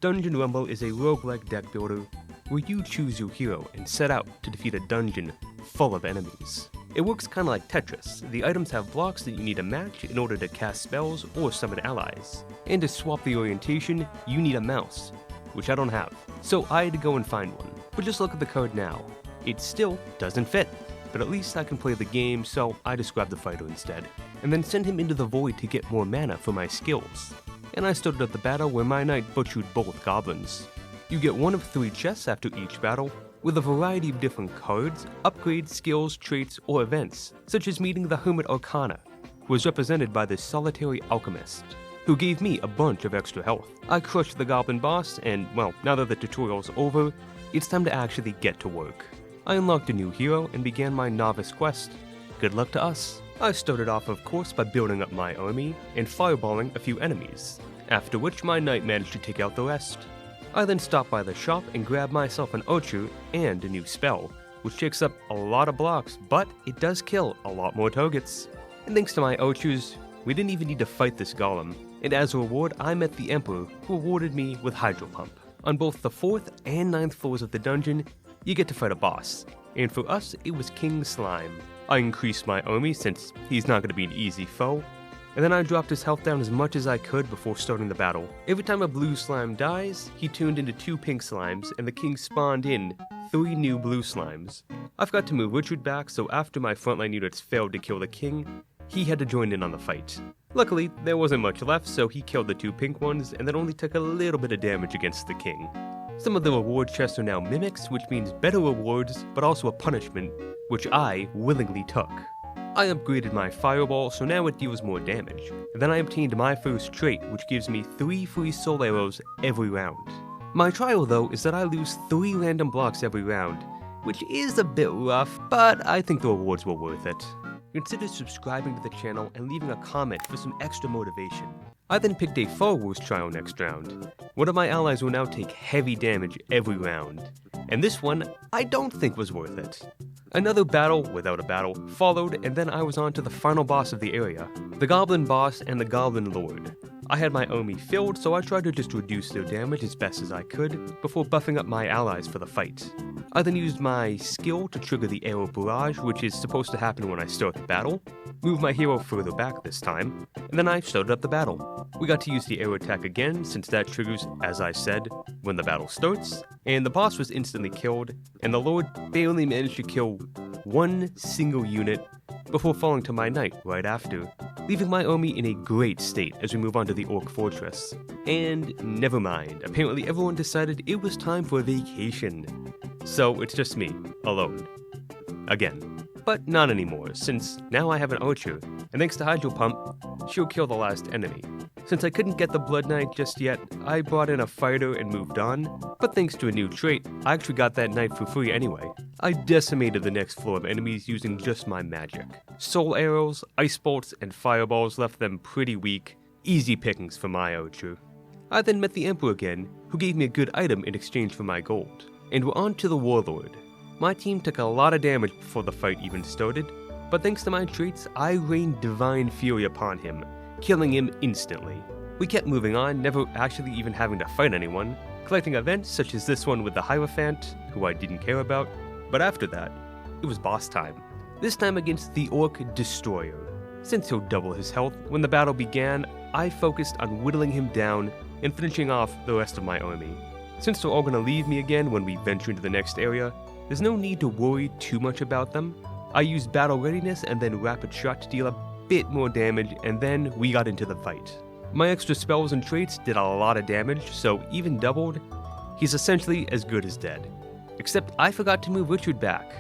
Dungeon Rumble is a roguelike deck builder where you choose your hero and set out to defeat a dungeon full of enemies. It works kinda like Tetris. The items have blocks that you need to match in order to cast spells or summon allies. And to swap the orientation, you need a mouse, which I don't have. So I had to go and find one. But just look at the card now. It still doesn't fit. But at least I can play the game, so I just grabbed the fighter instead, and then sent him into the void to get more mana for my skills. And I started at the battle where my knight butchered both goblins. You get one of 3 chests after each battle, with a variety of different cards, upgrades, skills, traits, or events, such as meeting the Hermit Arcana, who was represented by the Solitary Alchemist, who gave me a bunch of extra health. I crushed the goblin boss, and well, now that the tutorial's over, it's time to actually get to work. I unlocked a new hero and began my Novice quest. Good luck to us. I started off, of course, by building up my army and fireballing a few enemies, after which my knight managed to take out the rest. I then stopped by the shop and grabbed myself an archer and a new spell, which takes up a lot of blocks, but it does kill a lot more targets. And thanks to my archers, we didn't even need to fight this golem, and as a reward I met the Emperor, who rewarded me with Hydro Pump. On both the 4th and 9th floors of the dungeon, you get to fight a boss, and for us it was King Slime. I increased my army since he's not going to be an easy foe, and then I dropped his health down as much as I could before starting the battle. Every time a blue slime dies, he turned into 2 pink slimes, and the king spawned in 3 new blue slimes. I forgot to move Richard back, so after my frontline units failed to kill the king, he had to join in on the fight. Luckily, there wasn't much left, so he killed the 2 pink ones, and then only took a little bit of damage against the king. Some of the reward chests are now mimics, which means better rewards, but also a punishment, which I willingly took. I upgraded my fireball, so now it deals more damage. And then I obtained my first trait, which gives me 3 free soul arrows every round. My trial though is that I lose 3 random blocks every round, which is a bit rough, but I think the rewards were worth it. Consider subscribing to the channel and leaving a comment for some extra motivation. I then picked a Far Worse trial next round. One of my allies will now take heavy damage every round, and this one I don't think was worth it. Another battle without a battle followed, and then I was on to the final boss of the area, the Goblin boss and the Goblin Lord. I had my army filled, so I tried to just reduce their damage as best as I could before buffing up my allies for the fight. I then used my skill to trigger the arrow barrage, which is supposed to happen when I start the battle, move my hero further back this time, and then I started up the battle. We got to use the arrow attack again since that triggers, as I said, when the battle starts, and the boss was instantly killed, and the Lord barely managed to kill 1 single unit before falling to my knight right after, leaving my army in a great state as we move on to the Orc Fortress. And never mind, apparently everyone decided it was time for a vacation. So it's just me, alone. Again. But not anymore, since now I have an archer, and thanks to Hydro Pump, she'll kill the last enemy. Since I couldn't get the Blood Knight just yet, I brought in a fighter and moved on, but thanks to a new trait, I actually got that knight for free anyway. I decimated the next floor of enemies using just my magic. Soul arrows, ice bolts, and fireballs left them pretty weak, easy pickings for my archer. I then met the Emperor again, who gave me a good item in exchange for my gold. And we're on to the Warlord. My team took a lot of damage before the fight even started, but thanks to my traits, I rained Divine Fury upon him, killing him instantly. We kept moving on, never actually even having to fight anyone, collecting events such as this one with the Hierophant, who I didn't care about, but after that, it was boss time. This time against the Orc Destroyer. Since he'll double his health, when the battle began, I focused on whittling him down and finishing off the rest of my army. Since they're all going to leave me again when we venture into the next area, there's no need to worry too much about them. I used Battle Readiness and then Rapid Shot to deal a bit more damage, and then we got into the fight. My extra spells and traits did a lot of damage, so even doubled, he's essentially as good as dead. Except I forgot to move Richard back.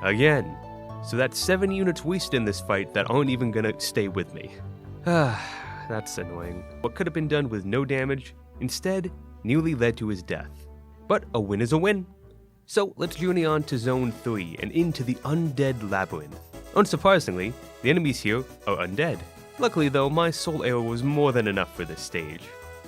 Again. So that's 7 units wasted in this fight that aren't even gonna stay with me. That's annoying. What could have been done with no damage, instead, nearly led to his death. But a win is a win. So let's journey on to Zone 3 and into the Undead Labyrinth. Unsurprisingly, the enemies here are undead. Luckily though, my soul arrow was more than enough for this stage.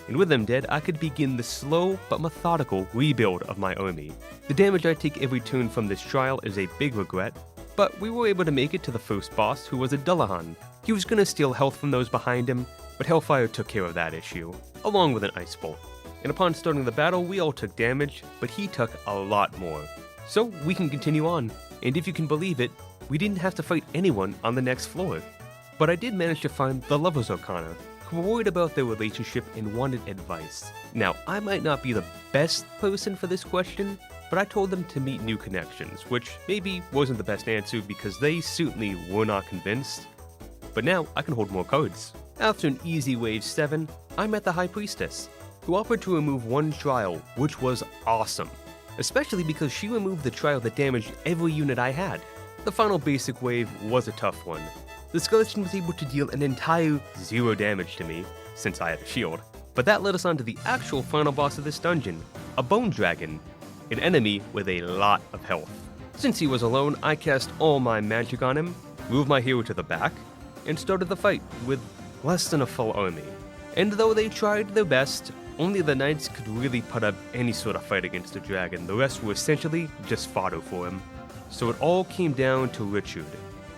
And with them dead, I could begin the slow but methodical rebuild of my army. The damage I take every turn from this trial is a big regret, but we were able to make it to the first boss, who was a Dullahan. He was gonna steal health from those behind him, but Hellfire took care of that issue, along with an Ice Bolt. and upon starting the battle we all took damage, but he took a lot more. So we can continue on, and if you can believe it, we didn't have to fight anyone on the next floor. But I did manage to find the Lovers Arcana, who were worried about their relationship and wanted advice. Now, I might not be the best person for this question, but I told them to meet new connections, which maybe wasn't the best answer because they certainly were not convinced. But now I can hold more cards. After an easy wave 7, I met the High Priestess, who offered to remove one trial, which was awesome, especially because she removed the trial that damaged every unit I had. The final basic wave was a tough one. The skeleton was able to deal an entire 0 damage to me, since I had a shield, but that led us on to the actual final boss of this dungeon, a Bone Dragon, an enemy with a lot of health. Since he was alone, I cast all my magic on him, moved my hero to the back, and started the fight with less than a full army. And though they tried their best, only the knights could really put up any sort of fight against the dragon. The rest were essentially just fodder for him. So it all came down to Richard.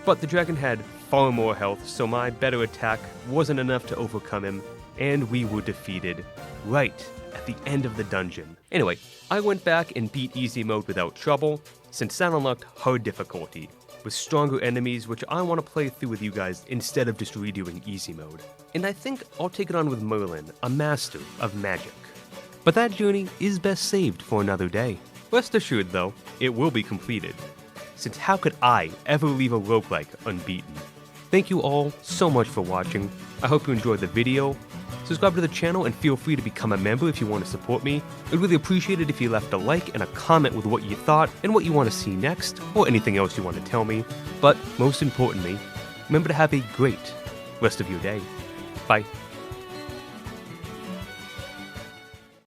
But the dragon had far more health, so my better attack wasn't enough to overcome him, and we were defeated right at the end of the dungeon. Anyway, I went back and beat easy mode without trouble, since that unlocked hard difficulty, with stronger enemies which I want to play through with you guys instead of just redoing easy mode. And I think I'll take it on with Merlin, a master of magic. But that journey is best saved for another day. Rest assured though, it will be completed, since how could I ever leave a roguelike unbeaten? Thank you all so much for watching. I hope you enjoyed the video. Subscribe to the channel and feel free to become a member if you want to support me. I'd really appreciate it if you left a like and a comment with what you thought and what you want to see next, or anything else you want to tell me. But most importantly, remember to have a great rest of your day. Bye.